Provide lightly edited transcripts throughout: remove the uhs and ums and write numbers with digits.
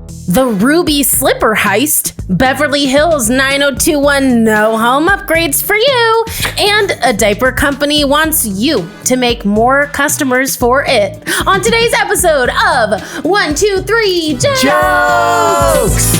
The Ruby Slipper Heist, Beverly Hills 90210 no home upgrades for you, and a diaper company wants you to make more customers for it. On today's episode of 1, 2, 3 Jokes!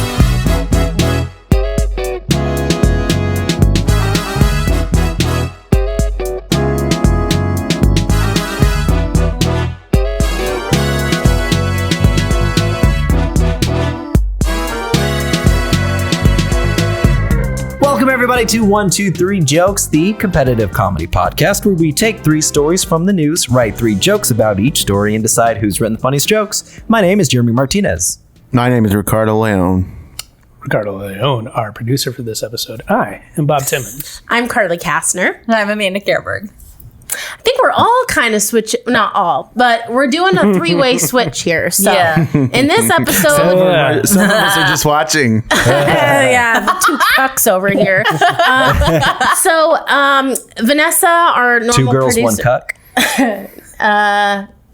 Welcome everybody to 1, 2, 3 Jokes, the competitive comedy podcast where we take 3 stories from the news, write 3 jokes about each story, and decide who's written the funniest jokes. My name is Jeremy Martinez. My name is Ricardo Leon. Ricardo Leon, our producer for this episode. I am Bob Timmons. I'm Carly Kastner. And I'm Amanda Kerberg. I think we're all kind of not all, but we're doing a 3-way switch here. So in this episode, Some of us are just watching. yeah, the 2 cucks over here. Vanessa, our normal 2 girls, producer, 1 cuck.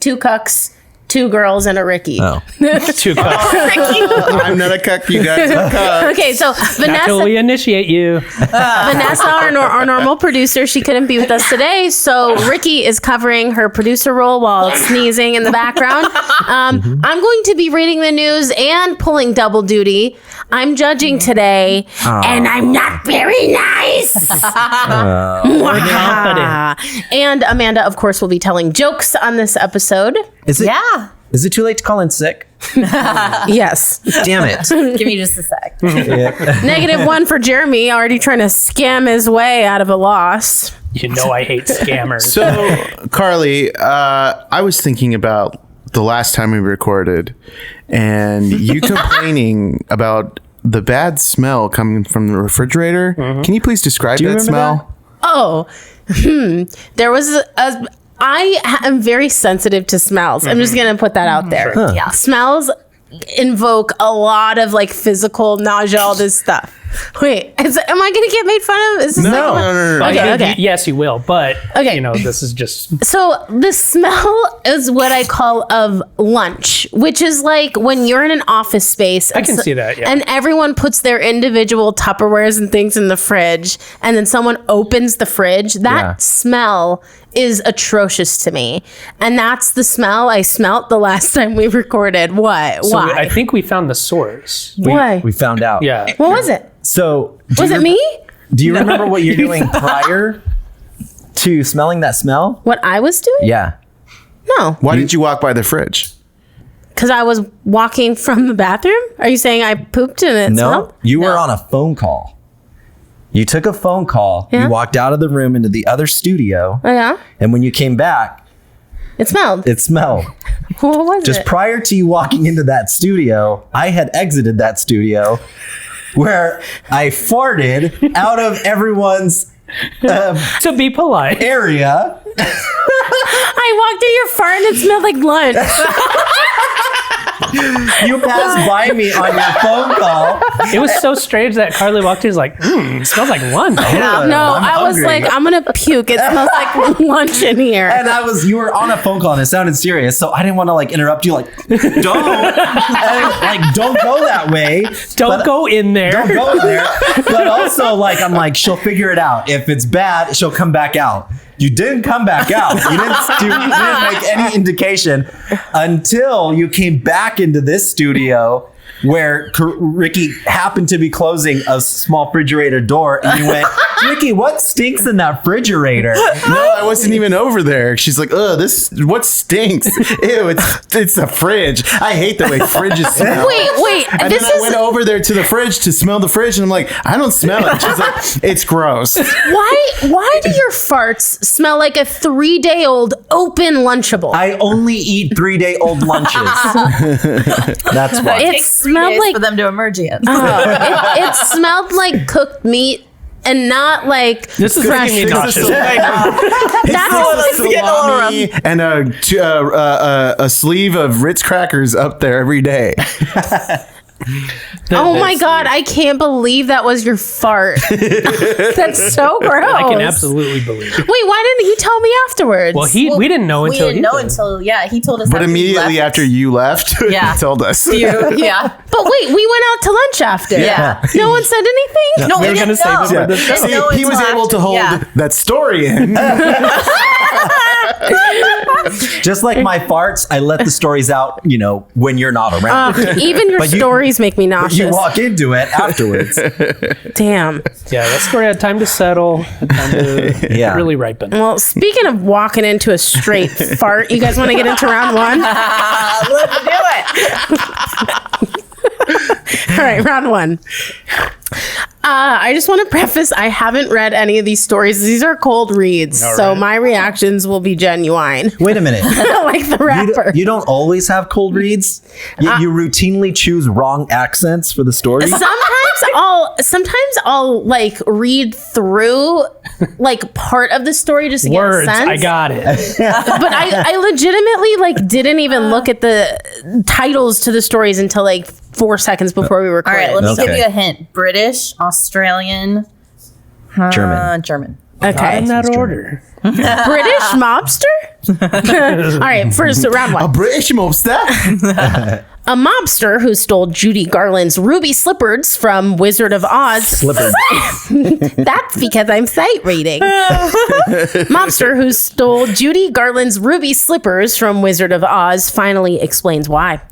2 cucks, 2 girls, and a Ricky. Oh. 2 cups. I'm not a cuck, you guys are cucks. Okay, so Not till we initiate you. Vanessa, our normal producer, she couldn't be with us today, so Ricky is covering her producer role while sneezing in the background. I'm going to be reading the news and pulling double duty. I'm judging today, and I'm not very nice. Confident. And Amanda, of course, will be telling jokes on this episode. Is it too late to call in sick? Yes. Damn it. Give me just a sec. -1 for Jeremy, already trying to scam his way out of a loss. You know I hate scammers. So, Carly, I was thinking about the last time we recorded and you complaining about the bad smell coming from the refrigerator. Can you please describe that smell? Oh, there was I am very sensitive to smells. I'm just going to put that out there. Sure. Yeah. Smells invoke a lot of like physical nausea, all this stuff. Wait, am I going to get made fun of? Is this No. Okay. Yes, you will. But, Okay. this is just... So the smell is what I call of lunch, which is like when you're in an office space. I can see that, yeah. And everyone puts their individual Tupperwares and things in the fridge, and then someone opens the fridge. That smell is atrocious to me. And that's the smell I smelt the last time we recorded. What? So Why? I think we found the source. Why? We found out. Yeah. What was it? So, Was it me? Do you remember what you're doing prior to smelling that smell? What I was doing? Yeah. No. Why did you walk by the fridge? Because I was walking from the bathroom? Are you saying I pooped and it smelled? You were on a phone call. You took a phone call. Yeah. You walked out of the room into the other studio. Oh, yeah? And when you came back, It smelled. it smelled. What was Just it? prior to you walking into that studio, I had exited that studio where I farted out of everyone's To be polite. area. I walked through your fart and it smelled like lunch. You passed by me on your phone call. It was so strange that Carly walked in and was like, it smells like lunch. No, I was hungry. like, I'm going to puke. It smells like lunch in here. And you were on a phone call and it sounded serious. So I didn't want to interrupt you don't. And, don't go that way. Don't go in there. Don't go there. But also I'm like, she'll figure it out. If it's bad, she'll come back out. You didn't come back out. You didn't make any indication until you came back into this studio where Ricky happened to be closing a small refrigerator door, and you went, Ricky, what stinks in that refrigerator? No, I wasn't even over there. She's like, what stinks? Ew, it's a fridge. I hate the way fridges smell. Wait. And then I went over there to the fridge to smell the fridge, and I'm like, I don't smell it. She's like, it's gross. Why do your farts smell like a 3-day-old open Lunchable? I only eat 3-day-old lunches. That's why. It smelled like for them to emerge again. it smelled like cooked meat and not like This is fresh. making me nauseous. That's salami and a sleeve of Ritz crackers up there every day. Oh my God, I can't believe that was your fart. That's so gross. I can absolutely believe it. Wait, why didn't you tell me afterwards? Well, we didn't know We until didn't he know did. until he told us. But after you immediately left. after you left, Yeah. he told us. Yeah. But wait, we went out to lunch after. Yeah. No one said anything? No, We were didn't gonna save it know. for this Didn't See, know he was until able to after- hold yeah. that story in. Just like my farts, I let the stories out, when you're not around. Even your But you- stories make me nauseous. You walk into it afterwards. Damn. Yeah, that story had time to settle, had time to Yeah. really ripen. Well, speaking of walking into a straight fart, you guys want to get into round one? Let's do it. All right, round one. I just want to preface, I haven't read any of these stories. These are cold reads, so right. my reactions will be genuine. Wait a minute. Like the rapper. You don't always have cold reads? You routinely choose wrong accents for the story? Sometimes I'll like read through like part of the story just to Words, get a sense. I got it. But I legitimately like didn't even look at the titles to the stories until like 4 seconds before we All recorded. right, let me Okay. give you a hint. British, Australian, German. German. Not Okay. in that order. British mobster? All right, first round one. A British mobster? A mobster who stole Judy Garland's ruby slippers from Wizard of Oz. Slippers. That's because I'm sight reading. Mobster who stole Judy Garland's ruby slippers from Wizard of Oz finally explains why.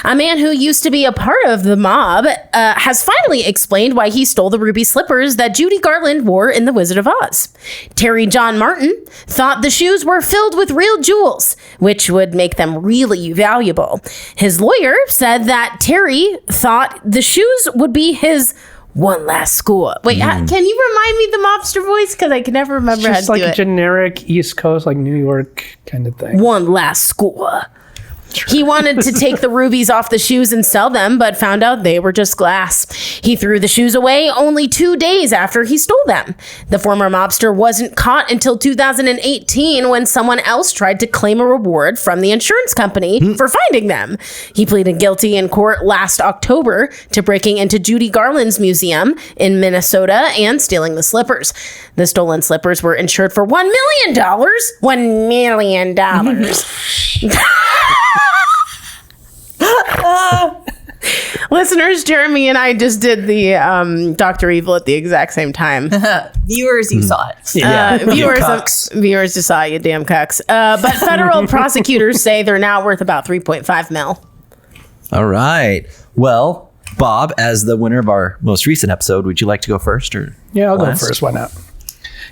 A man who used to be a part of the mob has finally explained why he stole the ruby slippers that Judy Garland wore in the Wizard of Oz. Terry John Martin thought the shoes were filled with real jewels, which would make them really valuable. His lawyer said that Terry thought the shoes would be his one last score. Wait, can you remind me the mobster voice? Because I can never remember how Just to like do a it. generic East Coast, like New York kind of thing. One last score. He wanted to take the rubies off the shoes and sell them, but found out they were just glass. He threw the shoes away only 2 days after he stole them. The former mobster wasn't caught until 2018 when someone else tried to claim a reward from the insurance company for finding them. He pleaded guilty in court last October to breaking into Judy Garland's museum in Minnesota and stealing the slippers. The stolen slippers were insured for $1 million. $1 million. Listeners, Jeremy and I just did the Dr. Evil at the exact same time. Viewers, you saw it. Viewers just saw you, damn cucks. But federal prosecutors say they're now worth about 3.5 mil. All right. Well, Bob, as the winner of our most recent episode, would you like to go first? Or Yeah, I'll last? go first. Why not?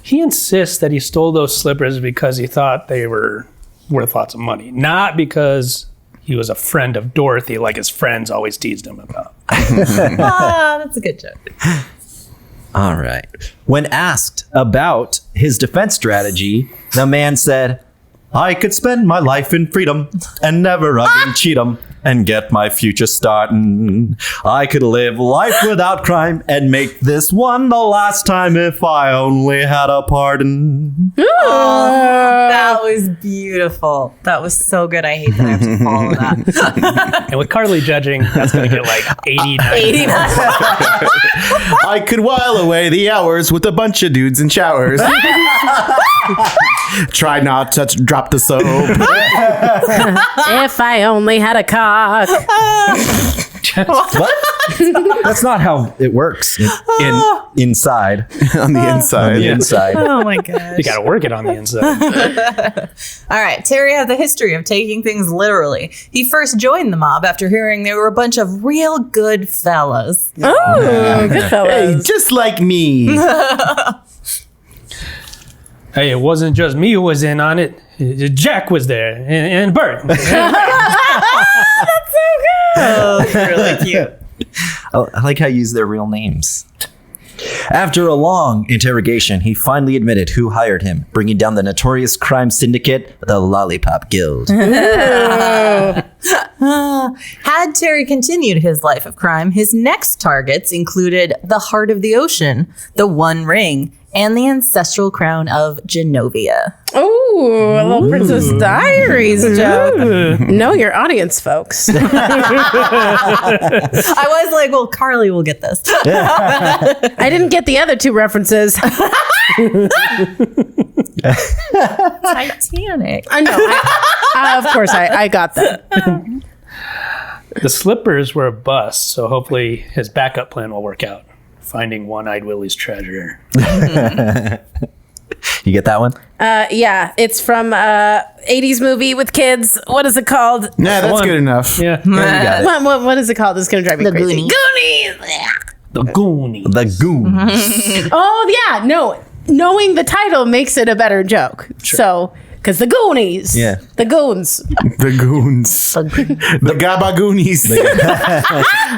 He insists that he stole those slippers because he thought they were worth lots of money, not because he was a friend of Dorothy, like his friends always teased him about. That's a good joke. All right. When asked about his defense strategy, the man said, I could spend my life in freedom and never again cheat 'em and get my future starting. I could live life without crime and make this one the last time if I only had a pardon. That was beautiful. That was so good. I hate that I have to follow that. And with Carly judging, that's going to get like 89. I could while away the hours with a bunch of dudes in showers. Try not to drop the soap. If I only had a cock. What? That's not how it works inside. On the inside. On the inside. Oh my gosh. You got to work it on the inside. All right. Terry has a history of taking things literally. He first joined the mob after hearing they were a bunch of real good fellas. Oh, good Hey, fellas. just like me. Hey, it wasn't just me who was in on it. Jack was there and Bert. Oh, really cute. I like how you use their real names. After a long interrogation, he finally admitted who hired him, bringing down the notorious crime syndicate, the Lollipop Guild. Had Terry continued his life of crime, his next targets included the Heart of the Ocean, the One Ring, and the ancestral crown of Genovia. Ooh, a little Princess Diaries joke. Know your audience, folks. I was like, well, Carly will get this. I didn't get the other two references. Titanic. I know. Of course, I got that. The slippers were a bust, so hopefully his backup plan will work out. Finding One-Eyed Willie's treasure. You get that one? Yeah, it's from 80s movie with kids. What is it called? Nah, that's good enough. Yeah. What is it called? It's going to drive me crazy. Goonies. The Goonies. The Goons. Oh, yeah. No. Knowing the title makes it a better joke. Sure. So, because the Goonies. Yeah. The Goons. The Goons. The Gabagoonies.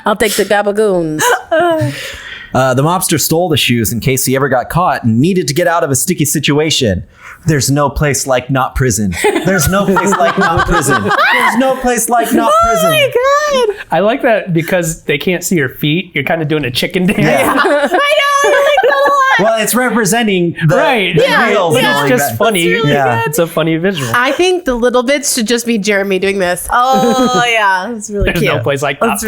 I'll take the Gabagoons. The mobster stole the shoes in case he ever got caught and needed to get out of a sticky situation. There's no place like not prison. There's no place like not prison. There's no place like not prison. Oh my God. I like that because they can't see your feet. You're kind of doing a chicken dance. I know. I like that a lot. Well, it's representing the, Right. the Yeah, wheels but going it's just back. funny. really Yeah. It's a funny visual. I think the little bits should just be Jeremy doing this. Oh, yeah. It's really There's cute. no place like that.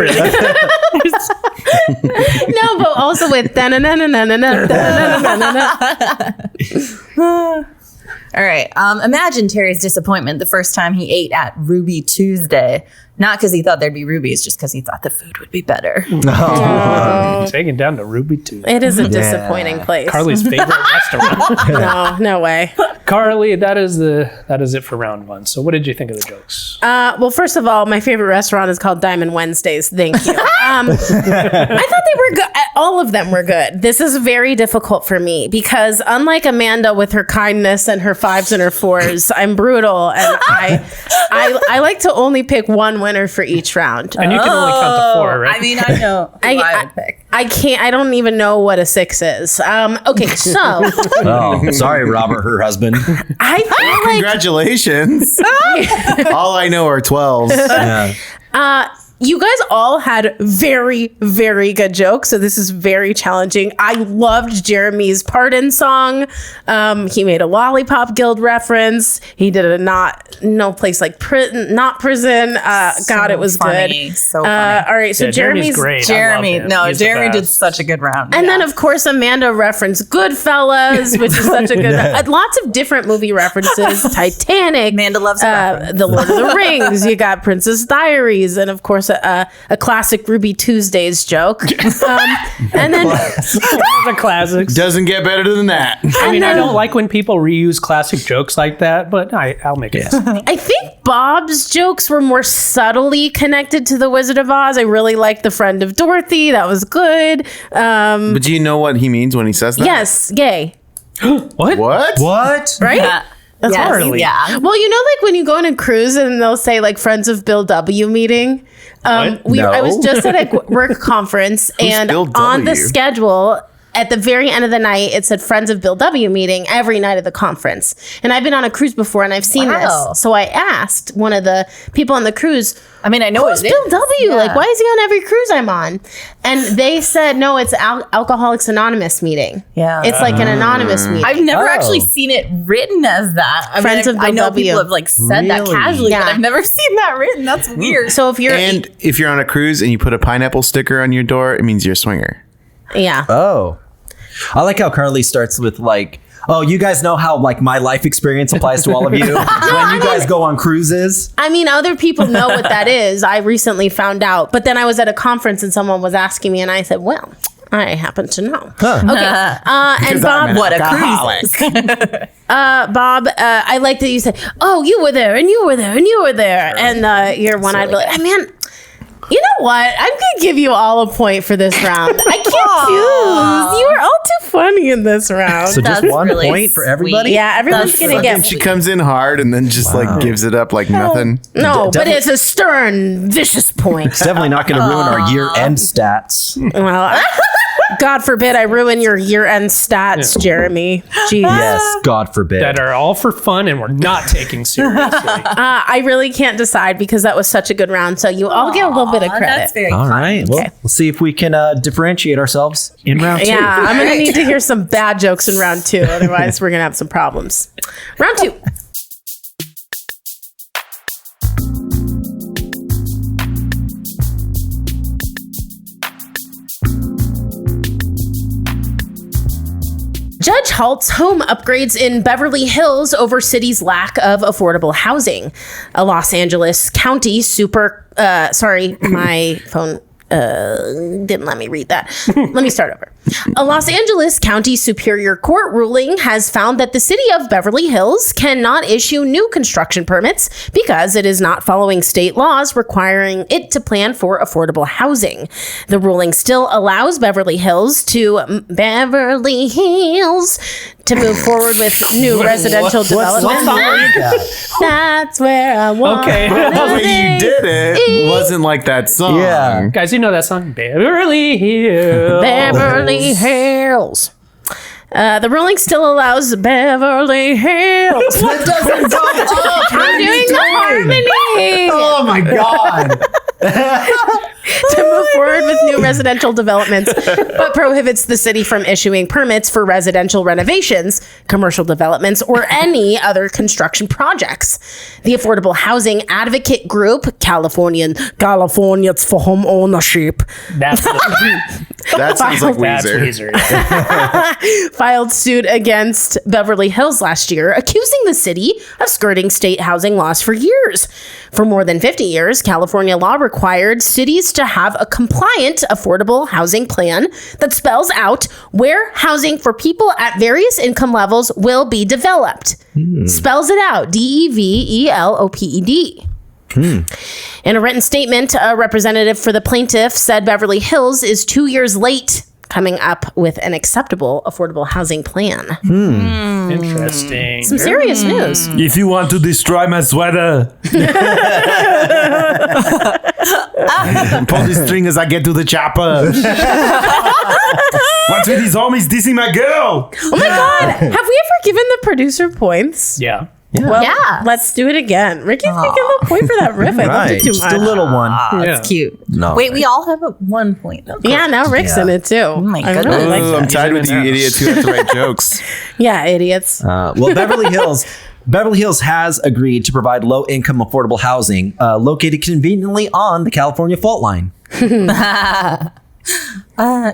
No, but also with da-na-na-na-na-na-na-na-na-na-na. All right. Imagine Terry's disappointment the first time he ate at Ruby Tuesday. Not because he thought there'd be rubies, just because he thought the food would be better. Taken down to Ruby too. It is a disappointing place. Carly's favorite restaurant. No way. Carly, that is it for round one. So what did you think of the jokes? Well, first of all, my favorite restaurant is called Diamond Wednesdays. Thank you. I thought they were good. All of them were good. This is very difficult for me because unlike Amanda with her kindness and her 5s and her 4s, I'm brutal and I like to only pick one winner for each round. And you can only count to 4, right? I mean, I know who I would pick. I can't. I don't even know what a 6 is. Okay, so Oh, sorry, Robert, her husband. I feel like Congratulations. All I know are 12s. Yeah. you guys all had very, very good jokes. So this is very challenging. I loved Jeremy's Pardon song. He made a Lollipop Guild reference. He did a no place like not prison. God, it was funny. good. So funny. All right, so Yeah, Jeremy's great. I Jeremy, love him. no, He's the Jeremy did best. such a good round. And then, of course, Amanda referenced Goodfellas, which is such a good... lots of different movie references. Titanic. Amanda loves a reference. The Lord of the Rings. You got Princess Diaries. And, of course, a classic Ruby Tuesdays joke. And then... The classics. Doesn't get better than that. I mean, I don't like when people reuse classic jokes like that, but I'll make it. I think Bob's jokes were more subtly connected to the Wizard of Oz. I really liked the friend of Dorothy. That was good. But do you know what he means when he says that? Yes, gay. What? What? Right? Yeah. Yes, Carly. yeah. Well, you know, like when you go on a cruise and they'll say like Friends of Bill W meeting. What? I was No. just at a work conference and Bill on the W? schedule at the very end of the night, it said Friends of Bill W meeting every night of the conference. And I've been on a cruise before and I've seen Wow. this. So I asked one of the people on the cruise, I mean, I know who's it Bill is. W? Yeah. Like, why is he on every cruise I'm on? And they said, no, it's Alcoholics Anonymous meeting. Yeah. It's like an anonymous meeting. I've never Oh. actually seen it written as that. I Friends mean, of I know W. people have like said that Really? casually, Yeah. but I've never seen that written. That's weird. So if you're, And if you're on a cruise and you put a pineapple sticker on your door, it means you're a swinger. yeah. Oh. I like how Carly starts with like, oh, you guys know how like my life experience applies to all of you when you guys go on cruises. I mean, other people know what that is. I recently found out. But then I was at a conference and someone was asking me, and I said, well, I happen to know. Okay. And Bob, What a cruise. Bob, I like that you said, oh, you were there, and you were there, and you were there. And you're one-eyed. Like, man, you know what? I'm going to give you all a point for this round. I can't choose. You were all too funny in this round. So just That's one really point for sweet. everybody? Yeah, everyone's That's going to so get... She comes in hard and then just like gives it up like nothing. No, but Definitely- it's a stern, vicious point. It's definitely not going to ruin our year-end stats. Well, God forbid I ruin your year-end stats, Jeremy. Jeez. Yes, God forbid. That are all for fun and we're not taking seriously. I really can't decide because that was such a good round. So you all get a little bit of credit. That's very All fun. right. Well, Okay. we'll see if we can differentiate ourselves in round 2. Yeah, I'm going to need to hear some bad jokes in round 2. Otherwise, we're going to have some problems. Round 2. Judge halts home upgrades in Beverly Hills over city's lack of affordable housing. A Los Angeles County my phone didn't let me read that. Let me start over. A Los Angeles County Superior Court ruling has found that the city of Beverly Hills cannot issue new construction permits because it is not following state laws requiring it to plan for affordable housing. The ruling still allows Beverly Hills to move forward with new residential development. That's where I want. Okay. The way you did it wasn't like that song. Yeah. Guys, you know that song? Beverly Hills. Beverly Hills. The ruling still allows Beverly Hills. That doesn't go up. I'm doing the harmony. Oh my God. To move forward with new residential developments, but prohibits the city from issuing permits for residential renovations, commercial developments, or any other construction projects. The affordable housing advocate group, Californians for Home Ownership, That's That sounds like That's Weezer. Weezer. filed suit against Beverly Hills last year, accusing the city of skirting state housing laws for years. For more than 50 years, California law required cities to have a compliant affordable housing plan that spells out where housing for people at various income levels will be developed. Spells it out. DEVELOPED. In a written statement, a representative for the plaintiff said Beverly Hills is 2 years late coming up with an acceptable affordable housing plan. Interesting. Some serious news. If you want to destroy my sweater, Pull the string as I get to the chopper. what's with these homies dissing my girl? Oh my God. Have we ever given the producer points? Yeah. Well, Yes. let's do it again. Ricky's making a little point for that riff. I loved it too Just much. a little one. Yeah. That's cute. No. Wait, we all have a 1 point. Though. Yeah, now Rick's in it too. Oh my I really goodness. like Ooh, that. I'm tied with you idiots who have to write jokes. Yeah, idiots. Well, Beverly Hills has agreed to provide low-income affordable housing located conveniently on the California fault line.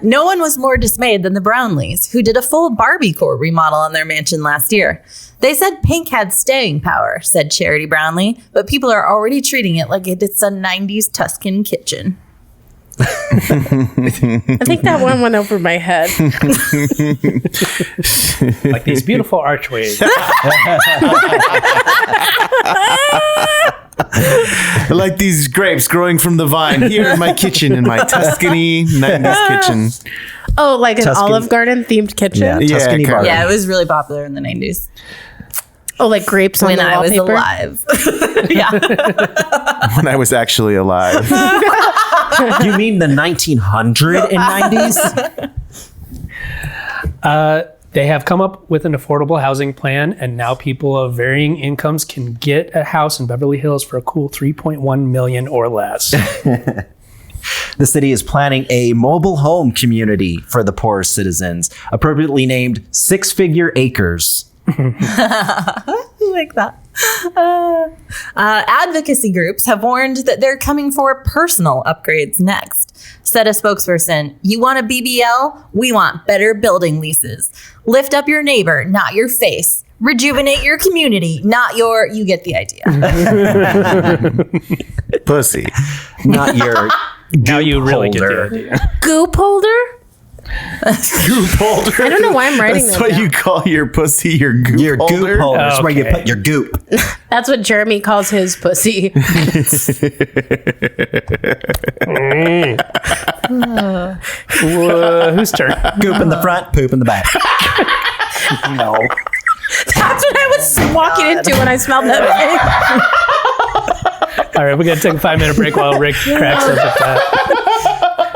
No one was more dismayed than the Brownlees, who did a full Barbie-core remodel on their mansion last year. They said pink had staying power, said Charity Brownlee, but people are already treating it like it's a 90s Tuscan kitchen. I think that one went over my head. Like these beautiful archways. Like these grapes growing from the vine here in my kitchen, in my Tuscany 90s kitchen. Oh, like an Tuscany. Olive Garden themed kitchen? Yeah, Yeah, Tuscany kinda. Bar. Yeah, it was really popular in the 90s Oh, like grapes on when the I was wallpaper? alive. Yeah. When I was actually alive. You mean the 1990s? They have come up with an affordable housing plan, and now people of varying incomes can get a house in Beverly Hills for a cool $3.1 million or less. The city is planning a mobile home community for the poorest citizens, appropriately named Six Figure Acres. Like that. Advocacy groups have warned that they're coming for personal upgrades next. Said a spokesperson, "You want a BBL? We want better building leases. Lift up your neighbor, not your face. Rejuvenate your community, not your..." You get the idea. Pussy. Not your Now you really get the holder. idea. Goop holder? Goop holder. I don't know why I'm writing That's that what down. you call your pussy, your goop Your holder? goop holder. It's where you Okay. put your goop. That's what Jeremy calls his pussy. Who's turn? Goop in the front, poop in the back. No. That's what I was walking into when I smelled that thing. All right, we're going to take a 5-minute break while Rick cracks up at that.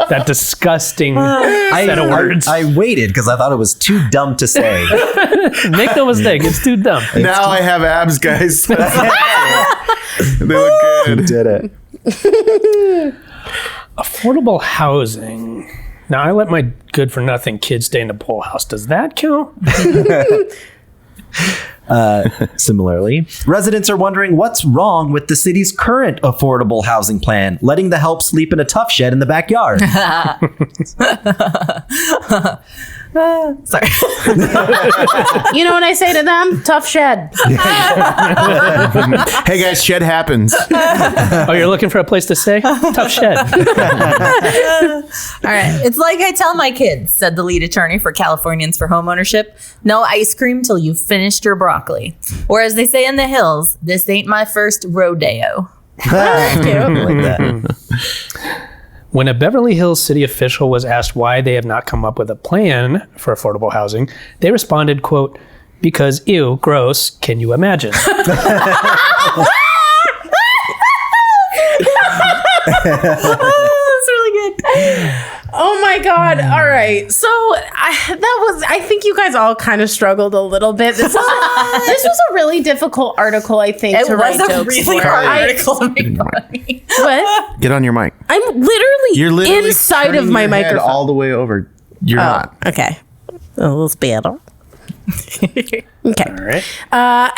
That disgusting set of words. I waited because I thought it was too dumb to say. Make no mistake, it's too dumb. Now I have abs, guys. They look You good. did it. Affordable housing. Now, I let my good-for-nothing kids stay in the pool house. Does that count? Similarly, residents are wondering what's wrong with the city's current affordable housing plan, letting the help sleep in a tough shed in the backyard. Sorry. You know what I say to them? Tough shed. Hey guys, shed happens. Oh, you're looking for a place to stay? Tough shed. All right. It's like I tell my kids, said the lead attorney for Californians for Homeownership. No ice cream till you've finished your broccoli. Or as they say in the hills, this ain't my first rodeo. I like that. When a Beverly Hills city official was asked why they have not come up with a plan for affordable housing, they responded, quote, because ew, gross, can you imagine? That's really good. Oh my God. All right. So I think you guys all kind of struggled a little bit. This was a really difficult article, I think, It to write was a jokes really for. hard article to make fun of me. What? Get on your mic. I'm literally, You're literally inside of turning my your head microphone. all the way over. You're not. Okay. A little better. Okay. All right.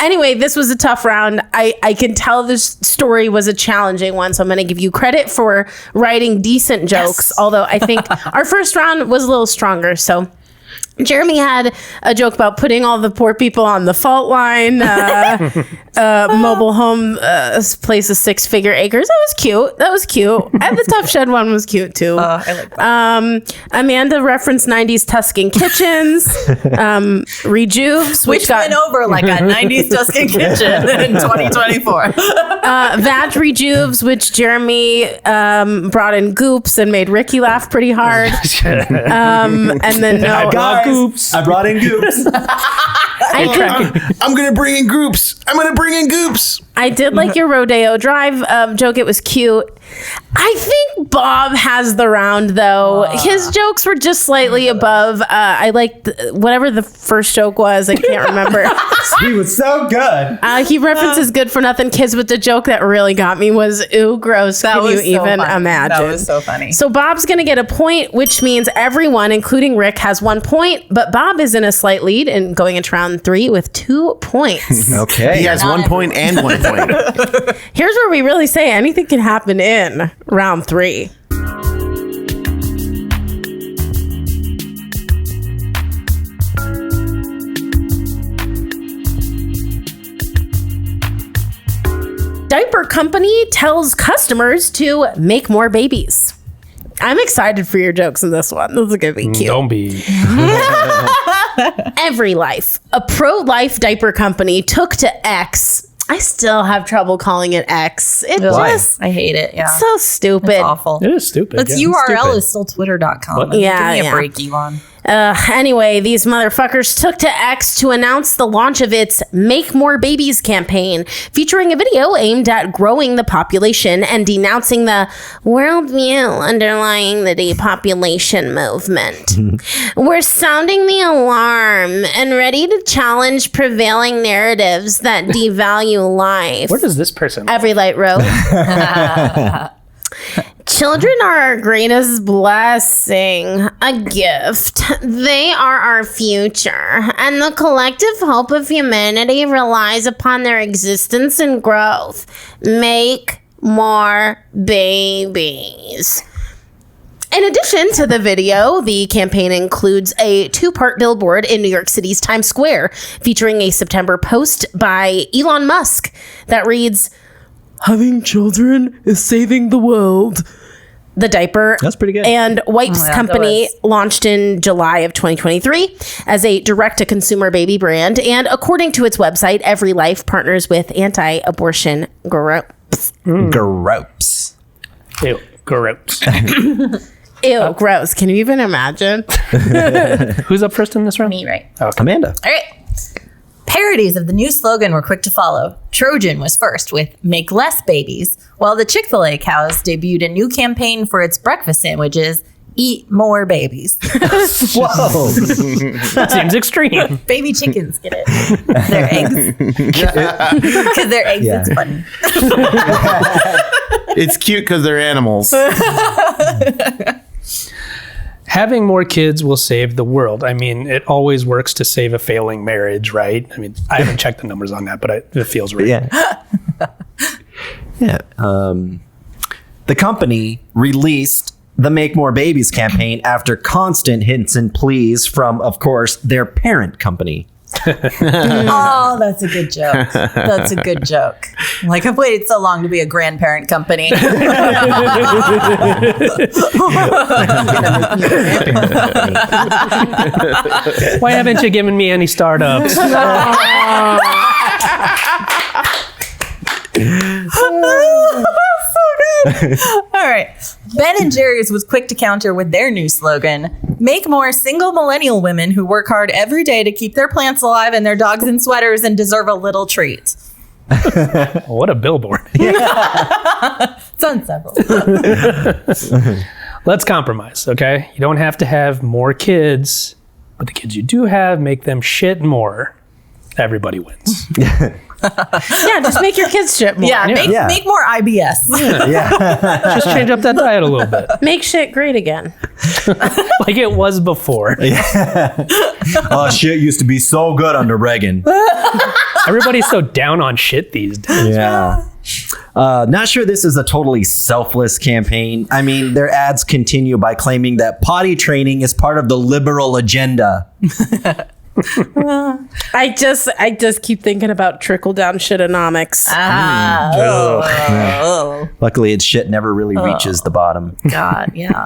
Anyway, this was a tough round. I can tell this story was a challenging one, so I'm going to give you credit for writing decent jokes. Although I think our first round was a little stronger. So Jeremy had a joke about putting all the poor people on the fault line. Mobile home place of 6-figure acres. That was cute. And the tough shed one was cute too. I like that. Amanda referenced 90s Tuscan kitchens. Rejuves, Which went over like a 90s Tuscan kitchen in 2024. Vag Rejuves, which Jeremy brought in goops and made Ricky laugh pretty hard. And then no, Guys, goops. I brought in goops. I'm gonna bring in groups. I did like your Rodeo Drive joke. It was cute. I think Bob has the round though. His jokes were just slightly above. I liked whatever the first joke was. I can't remember. He was so good. He references good for nothing kids, but the joke that really got me was ooh gross. Can you even imagine? That was so funny. So Bob's gonna get a point, which means everyone, including Rick, has 1 point. But Bob is in a slight lead and going into round 3 with 2 points. Okay. He has 1 point and 1 point. Here's where we really say anything can happen in round 3. Diaper company tells customers to make more babies. I'm excited for your jokes in this one. This is going to be cute. Don't be. Every Life, a pro-life diaper company, took to X. I still have trouble calling it X. It Why? just I hate it. Yeah. so stupid. It's awful. It is stupid. Its yeah. URL is still twitter.com. Yeah, Give me yeah. a break, Elon. Anyway, these motherfuckers took to X to announce the launch of its Make More Babies campaign, featuring a video aimed at growing the population and denouncing the worldview underlying the depopulation movement. We're sounding the alarm and ready to challenge prevailing narratives that devalue life. Where does this person? Every Light wrote. Children are our greatest blessing, a gift. They are our future, and the collective hope of humanity relies upon their existence and growth. Make more babies. In addition to the video, the campaign includes a 2-part billboard in New York City's Times Square, featuring a September post by Elon Musk that reads, "Having children is saving the world." The diaper That's pretty good. and wipes Yeah, company that was. launched in July of 2023 as a direct-to-consumer baby brand. And according to its website, Every Life partners with anti-abortion groups. Gross. Ew, gross. Ew, gross. Can you even imagine? Who's up first in this round? Me, right? Amanda. All right. Parodies of the new slogan were quick to follow. Trojan was first with Make Less Babies, while the Chick-fil-A cows debuted a new campaign for its breakfast sandwiches, eat more babies. Whoa. Seems extreme. Baby chickens, get it? Their eggs. Because their eggs, Yeah. it's funny. It's cute because they're animals. Having more kids will save the world. I mean, it always works to save a failing marriage, right? I mean, I haven't checked the numbers on that, but it feels right. Yeah. Yeah. The company released the Make More Babies campaign after constant hints and pleas from, of course, their parent company. Oh, that's a good joke. That's a good joke. Like, I've waited so long to be a grandparent company. Why haven't you given me any startups? All right. Ben and Jerry's was quick to counter with their new slogan, make more single millennial women who work hard every day to keep their plants alive and their dogs in sweaters and deserve a little treat. What a billboard. It's on several. Let's compromise, okay? You don't have to have more kids, but the kids you do have, make them shit more. Everybody wins. Yeah, just make your kids shit more. Yeah, Yeah. make more IBS. Yeah. Just change up that diet a little bit. Make shit great again. Like it was before. Oh, shit used to be so good under Reagan. Everybody's so down on shit these days. Yeah. Not sure this is a totally selfless campaign. I mean, their ads continue by claiming that potty training is part of the liberal agenda. I just keep thinking about trickle down shitonomics. Luckily, its shit never really reaches the bottom. God, yeah.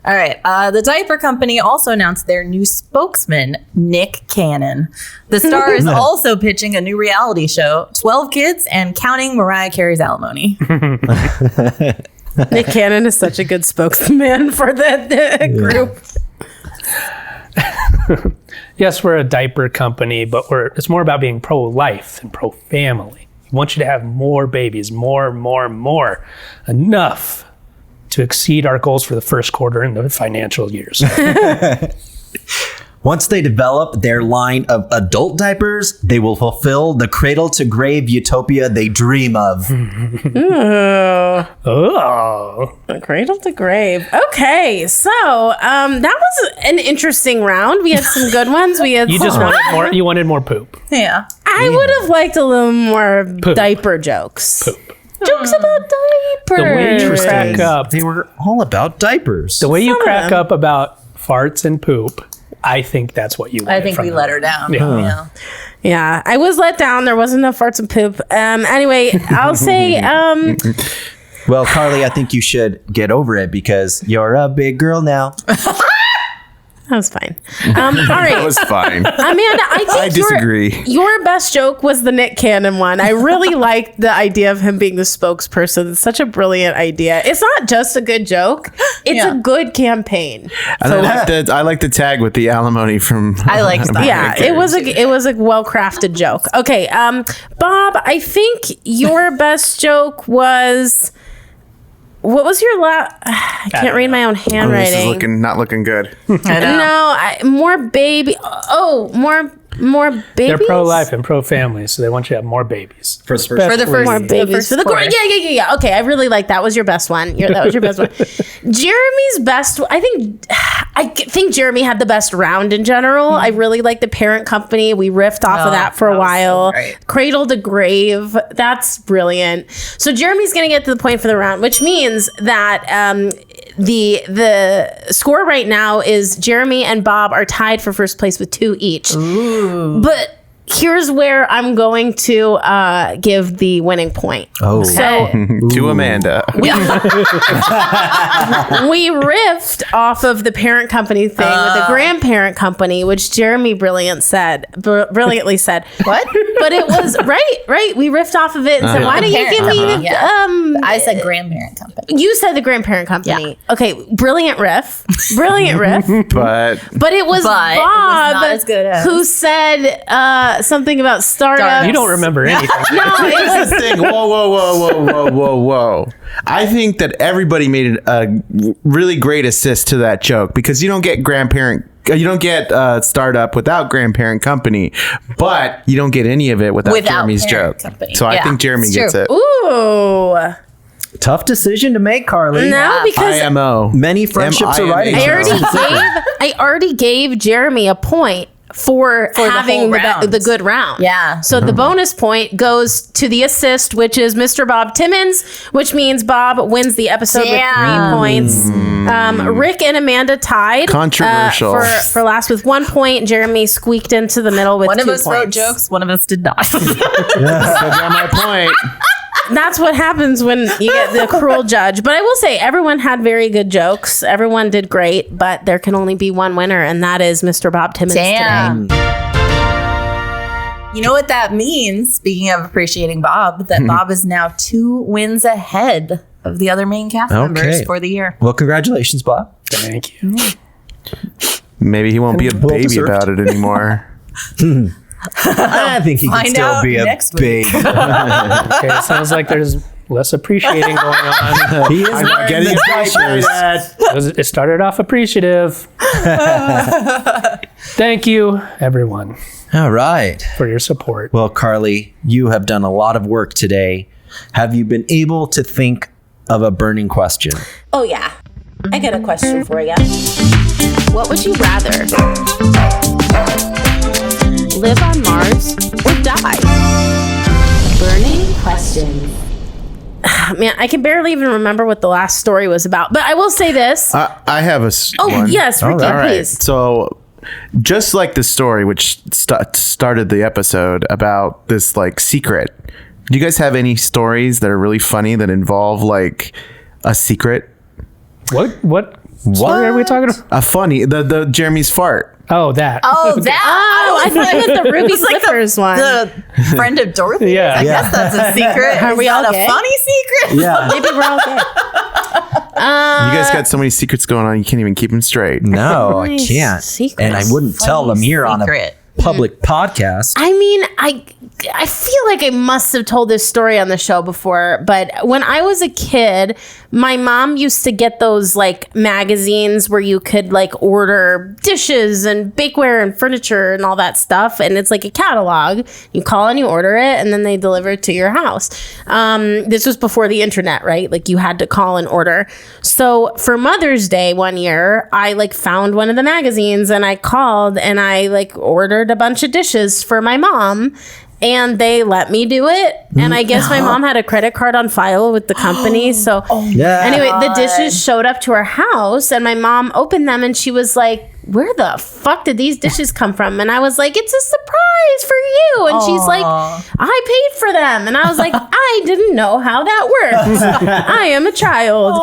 All right. The diaper company also announced their new spokesman, Nick Cannon. The star is also pitching a new reality show, 12 Kids and Counting Mariah Carey's Alimony. Nick Cannon is such a good spokesman for the group. Yes, we're a diaper company, but it's more about being pro-life and pro-family. We want you to have more babies, more. Enough to exceed our goals for the first quarter in the financial years. Once they develop their line of adult diapers, they will fulfill the cradle to grave utopia they dream of. Oh. Cradle to grave. Okay, so that was an interesting round. We had some good ones. We had You just wanted more. You wanted more poop. Yeah. I would have liked a little more Poop. diaper jokes. Poop. Jokes about diapers. The way you crack up. They were all about diapers. The way you Some of crack them. up about farts and poop, I think that's what you wanted I think from we them. let her down. Yeah. Yeah. Yeah, I was let down. There wasn't enough farts and poop. Anyway, I'll say Well, Carly, I think you should get over it because you're a big girl now. that was fine. All right. That was fine. Amanda, I think I disagree. Your best joke was the Nick Cannon one. I really liked the idea of him being the spokesperson. It's such a brilliant idea. It's not just a good joke; it's Yeah. a good campaign. And I like the tag with the alimony from. I liked that. Yeah, it was a well crafted joke. Okay, Bob, I think your best joke was. What was your I can't read my own This is handwriting. not looking good. I know. No, more baby. Oh, more babies. They're pro-life and pro-family, so they want you to have more babies. For the first, More the babies first for the quarter. yeah. Okay, I really like that. Was your best one? That was your best one. Jeremy's best. I think Jeremy had the best round in general. I really like the parent company. We riffed off of that for a that was so while. great. Cradle to grave. That's brilliant. So Jeremy's gonna get to the point for the round, which means that the score right now is Jeremy and Bob are tied for first place with 2 each. But here's where I'm going to give the winning point. Oh. So To Amanda. we riffed off of the parent company thing with the grandparent company, which Jeremy brilliantly said. What? But it was right. We riffed off of it and said, "Why don't you give me the?" Yeah. I said grandparent company. You said the grandparent company. Okay, brilliant riff. But But it was But it was Bob not as good as- who said something about startups. You don't remember anything. No, it Here's was the thing. Whoa. I think that everybody made a really great assist to that joke because you don't get startup without grandparent company, but you don't get any of it without Jeremy's parent joke. company. So I Yeah, think Jeremy it's gets true. it. Oh. ooh. Tough decision to make, Carly. No, because IMO. Many friendships are writing. I already gave Jeremy a point for the having whole round. the good round. Yeah. So the bonus point goes to the assist, which is Mr. Bob Timmons, which means Bob wins the episode with 3 points. Rick and Amanda tied. Controversial. For last with 1 point. Jeremy squeaked into the middle with 2 One of points. us wrote jokes, one of us did not. So got my point. That's what happens when you get the cruel judge. But I will say, everyone had very good jokes. Everyone did great, but there can only be one winner, and that is Mr. Bob Timmons today. Damn. You know what that means, speaking of appreciating Bob, that Bob is now 2 wins ahead of the other main cast members for the year. Well, congratulations, Bob. Thank you. Maybe he won't be a baby deserved. about it anymore. I think he can Find still out be a next week. baby. Okay, it sounds like there's less appreciating going on. He is I'm not wearing getting the pictures. diapers. It started off appreciative. Thank you, everyone, All right. for your support. Well, Carly, you have done a lot of work today. Have you been able to think of a burning question? Oh, yeah. I got a question for you. What would you rather? Live on Mars or die? Burning question. Man, I can barely even remember what the last story was about. But I will say this. I have a one. Yes, Ricky, All right. please. So, just like the story which started the episode about this like secret, do you guys have any stories that are really funny that involve like a secret? What story are we talking about? A funny the Jeremy's fart. Oh, that. Oh, that. Oh, I thought it was the Ruby Slippers one. The friend of Dorothy. Yeah. I guess that's a secret. Are we Is all that gay? a funny secret? Yeah. Maybe we're all gay. You guys got so many secrets going on, you can't even keep them straight. No, I Nice can't. secrets. And I wouldn't tell them here on a secret. public podcast. I mean, I feel like I must have told this story on the show before, but when I was a kid, my mom used to get those like magazines where you could like order dishes and bakeware and furniture and all that stuff. And it's like a catalog. You call and you order it and then they deliver it to your house. This was before the internet, right? Like you had to call and order. So for Mother's Day one year, I like found one of the magazines and I called and I like ordered a bunch of dishes for my mom. And they let me do it. And I guess my mom had a credit card on file with the company. So Yeah. anyway, the dishes showed up to our house and my mom opened them and she was like, where the fuck did these dishes come from? And I was like, it's a surprise for you. And she's like, I paid for them. And I was like, I didn't know how that worked. I am a child.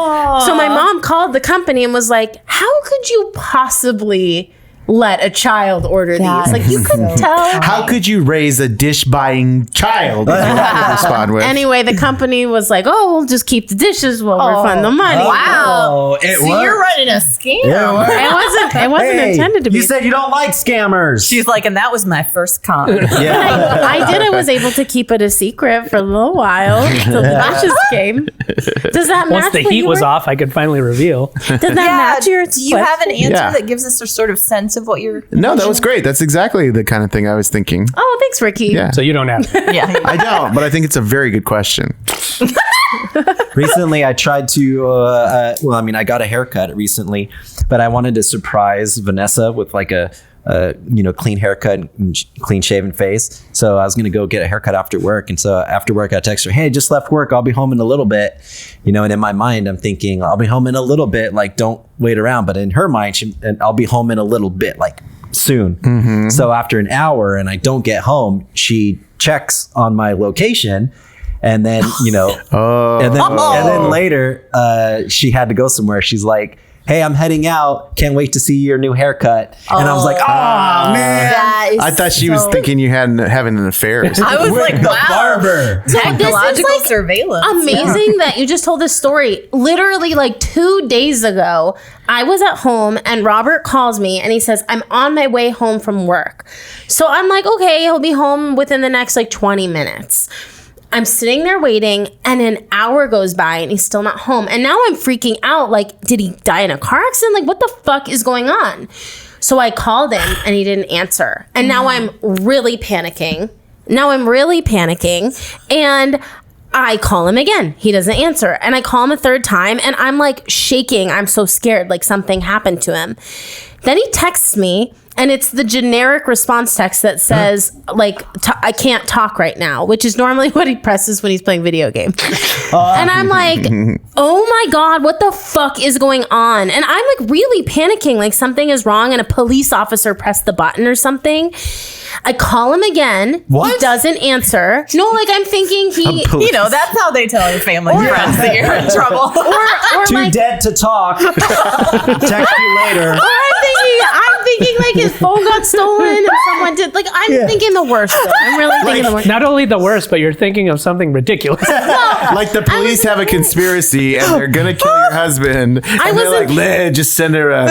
So my mom called the company and was like, how could you possibly let a child order these? Like you couldn't tell. How could you raise a dish buying child? Is what I would respond with. Anyway, the company was like, oh, we'll just keep the dishes. We'll refund the money. Oh, it So worked. you're running a scam. Yeah, it worked. It wasn't Hey, intended to be. You said you don't like scammers. She's like, and that was my first con. yeah. I was able to keep it a secret for a little while until the dishes came. Does that match? Once the what heat you was were- off, I could finally reveal. Does that match your? Do you have an answer Yeah. that gives us a sort of sense of what you're? No, that was great. That's exactly the kind of thing I was thinking. Oh, thanks, Ricky. Yeah. So you don't have to. Yeah. I don't, but I think it's a very good question. Recently, I tried to. I got a haircut recently, but I wanted to surprise Vanessa with like a clean haircut and clean shaven face. So I was gonna go get a haircut after work, and so after work, I text her, "Hey, just left work. I'll be home in a little bit." And in my mind, I'm thinking, "I'll be home in a little bit. Like, don't wait around." But in her mind, I'll be home in a little bit, like soon. So after an hour, and I don't get home, she checks on my location. And then, and then later, she had to go somewhere. She's like, hey, I'm heading out. Can't wait to see your new haircut. And I was like, oh, man. That is I thought she was thinking you had having an affair. or something. I was like, The wow. barber. Technological like, surveillance. Amazing that you just told this story. Literally, like 2 days ago, I was at home and Robert calls me and he says, I'm on my way home from work. So I'm like, okay, he'll be home within the next like 20 minutes. I'm sitting there waiting and an hour goes by and he's still not home. And now I'm freaking out. Like, did he die in a car accident? Like, what the fuck is going on? So I called him and he didn't answer. And now I'm really panicking. And I call him again. He doesn't answer. And I call him a third time and I'm like shaking. I'm so scared, like something happened to him. Then he texts me and it's the generic response text that says, like, I can't talk right now, which is normally what he presses when he's playing video games. And I'm like, oh my God, what the fuck is going on? And I'm like really panicking, like something is wrong and a police officer pressed the button or something. I call him again. What? He doesn't answer. No, like I'm thinking he, You know, that's how they tell your family and friends that you're in trouble. or Too like, dead to talk. Text you later. or I'm thinking like his phone got stolen and someone did, like, I'm thinking the worst though. I'm really thinking the worst. Not only the worst, but you're thinking of something ridiculous. Like the police have a conspiracy and they're gonna kill your husband. And they're wasn't- like, just send her a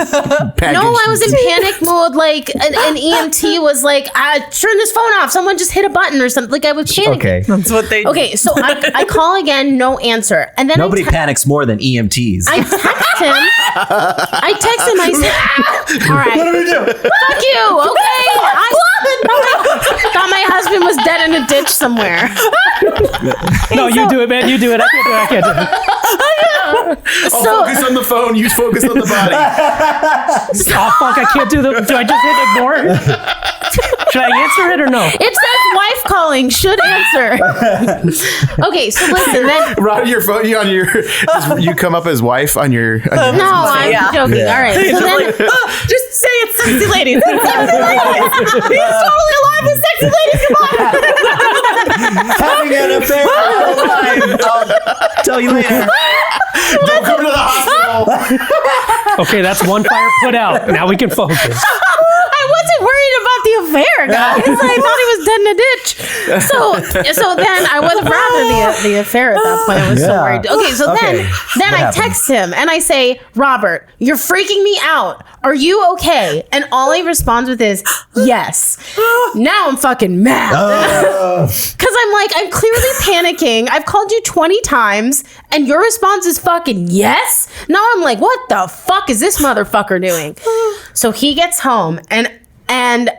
package. No, I was in panic mode. Like an EMT was like, turn this phone off. Someone just hit a button or something. Like I was panicking. Okay. That's what they do. Okay, so I call again, no answer. And then Nobody panics more than EMTs. I text him. I say, all right. What do we do? Fuck you, okay? I thought my husband was dead in a ditch somewhere. No, you do it, man. You do it. I can't do it. I'll So focus on the phone, you focus on the body. Oh, fuck. I can't do the. Do I just hit ignore? Should I answer it or no? it says wife calling, should answer. Okay, so listen, then. Rod, your phone, you come up as wife on your. No, I'm Yeah. joking. Yeah. All right. So then, Just say it's sexy ladies. It's sexy ladies. He's totally alive with sexy ladies. Come on. Having an affair with my wife. I'll tell you later. Don't come to the hospital. Okay, that's one fire put out. Now we can focus. I wasn't worried about the affair, guys. I thought he was dead in a ditch. So then I was rather the affair at that point. I was so Yeah. worried. Okay, so Okay. then What I happened? text him and I say, Robert, you're freaking me out. Are you okay? And all he responds with is, yes. Now I'm fucking mad. Because I'm like, I'm clearly panicking. I've called you 20 times and your response is fucking yes. Now I'm like, what the fuck is this motherfucker doing? So he gets home and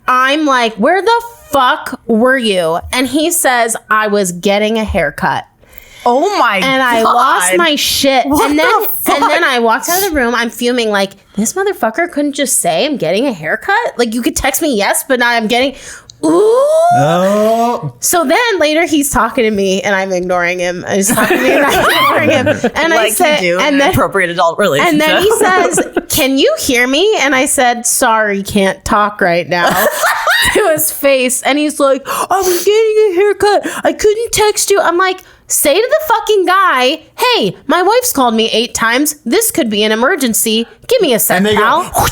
I'm like, where the fuck were you? And he says, I was getting a haircut. Oh my God. And I lost my shit. What and then the fuck? I walked out of the room. I'm fuming like, this motherfucker couldn't just say I'm getting a haircut? Like you could text me yes, but now I'm getting ooh. Oh. So then later he's talking to me and I'm ignoring him. He's talking to me and I'm ignoring him. And I Like said, you do in and an then appropriate adult relationship. and then he says, can you hear me? And I said, sorry, can't talk right now. To his face. And he's like, I was getting a haircut. I couldn't text you. I'm like, say to the fucking guy, hey, my wife's called me 8 times. This could be an emergency. Give me a sec, And they pal. go,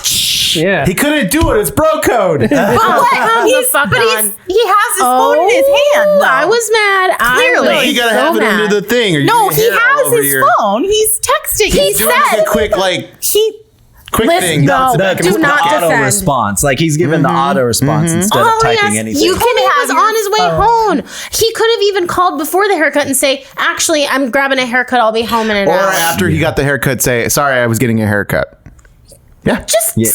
Yeah. he couldn't do it. It's bro code. Come the fuck on. he has his phone in his hand. though. I was mad. Clearly. I was You gotta so have it mad. under the thing. Or you No, get he hair all has over his your- phone. He's texting. He He's doing like said a quick quick Listen, thing. no, Bounce it back and do forth. not auto defend. response. Like he's given the auto response instead of Oh, typing yes. anything. You can have was your on his way home. He could have even called before the haircut and say, actually, I'm grabbing a haircut. I'll be home in an Or hour. after he got the haircut, say, sorry, I was getting a haircut. Yeah. Just Yeah.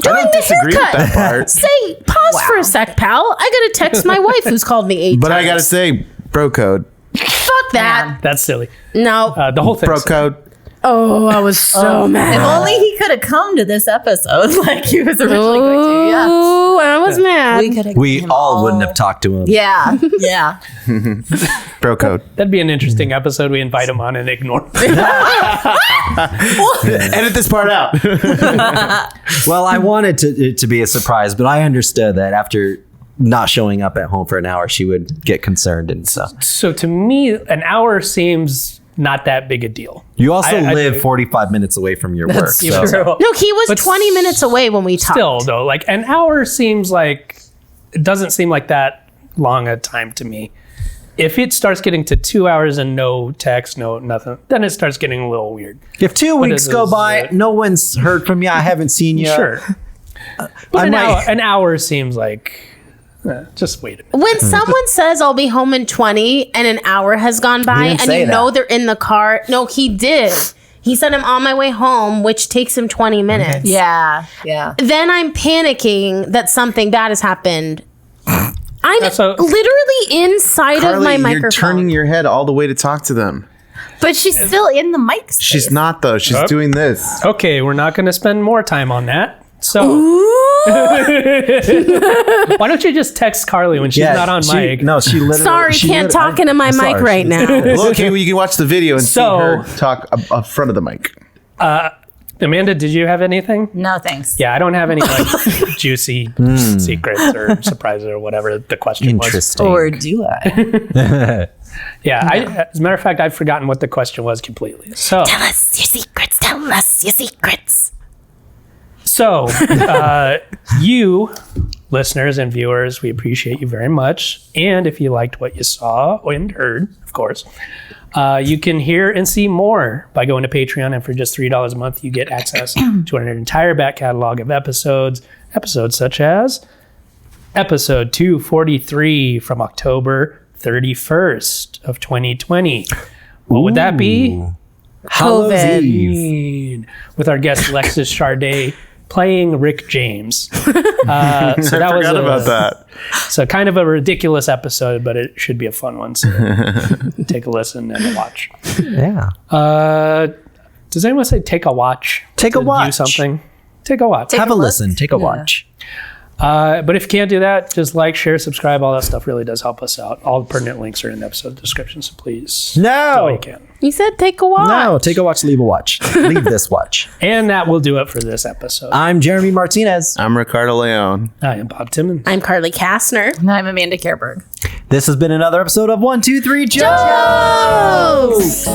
during I don't the disagree with haircut. that part. Say, pause for a sec, pal. I gotta text my wife who's called me 8 But times. I gotta say, bro code. Fuck that. That's silly. No. The whole thing. Bro code. Oh, I was so mad. if only he could have come to this episode like he was originally going to. Yeah. Ooh, I was mad. We could have. We all wouldn't have talked to him. Yeah. Yeah. Bro code. That'd be an interesting episode. We invite him on and ignore him. Edit this part out. Well, I wanted it to be a surprise, but I understood that after not showing up at home for an hour, she would get concerned and stuff. So to me, an hour seems not that big a deal. You also I live do. 45 minutes away from your work. That's So. true. No, he was But 20 minutes away when we talked. Still, though, like an hour seems like, it doesn't seem like that long a time to me. If it starts getting to 2 hours and no text, no nothing, then it starts getting a little weird. If 2 weeks is go this, by, no one's heard from you, I haven't seen you. Sure. But an hour seems like, just wait a minute. When someone says I'll be home in 20 and an hour has gone by didn't and say you know that. they're in the car. No, he did. He said I'm on my way home, which takes him 20 minutes. Yeah. Yeah. Then I'm panicking that something bad has happened. I'm So- literally inside of Carly, my you're microphone. turning your head all the way to talk to them. But she's still in the mic space. She's not though. She's doing this. Okay, we're not going to spend more time on that. So why don't you just text Carly when she's not on mic? No, she literally. Sorry, can't talk into my mic right now. Well, okay, well, you can watch the video and see So- her talk up front of the mic. Amanda, did you have anything? No, thanks. Yeah, I don't have any like juicy secrets or surprises or whatever the question was. Interesting. Or do I? Yeah, as a matter of fact, I've forgotten what the question was completely. So, Tell us your secrets. Tell us your secrets. So, you listeners and viewers, we appreciate you very much. And if you liked what you saw and heard, of course, you can hear and see more by going to Patreon. And for just $3 a month, you get access to an entire back catalog of episodes such as episode 243 from October 31st of 2020. What would that be? Halloween Eve. Halloween, with our guest Lexus Charday playing Rick James. So that was Forgot about that. So kind of a ridiculous episode, but it should be a fun one. So take a listen and a watch. Yeah. Does anyone say take a watch? Take a to watch. Do something. Take a watch. Have a look. listen. Take a watch. But if you can't do that, just like, share, subscribe. All that stuff really does help us out. All the pertinent links are in the episode description, so please do all you No. can. You said take a walk. No. Take a watch. Leave a watch. Leave this watch. And that will do it for this episode. I'm Jeremy Martinez. I'm Ricardo Leone. I am Bob Timmons. I'm Carly Kastner. And I'm Amanda Kerberg. This has been another episode of 1, 2, 3 Jokes.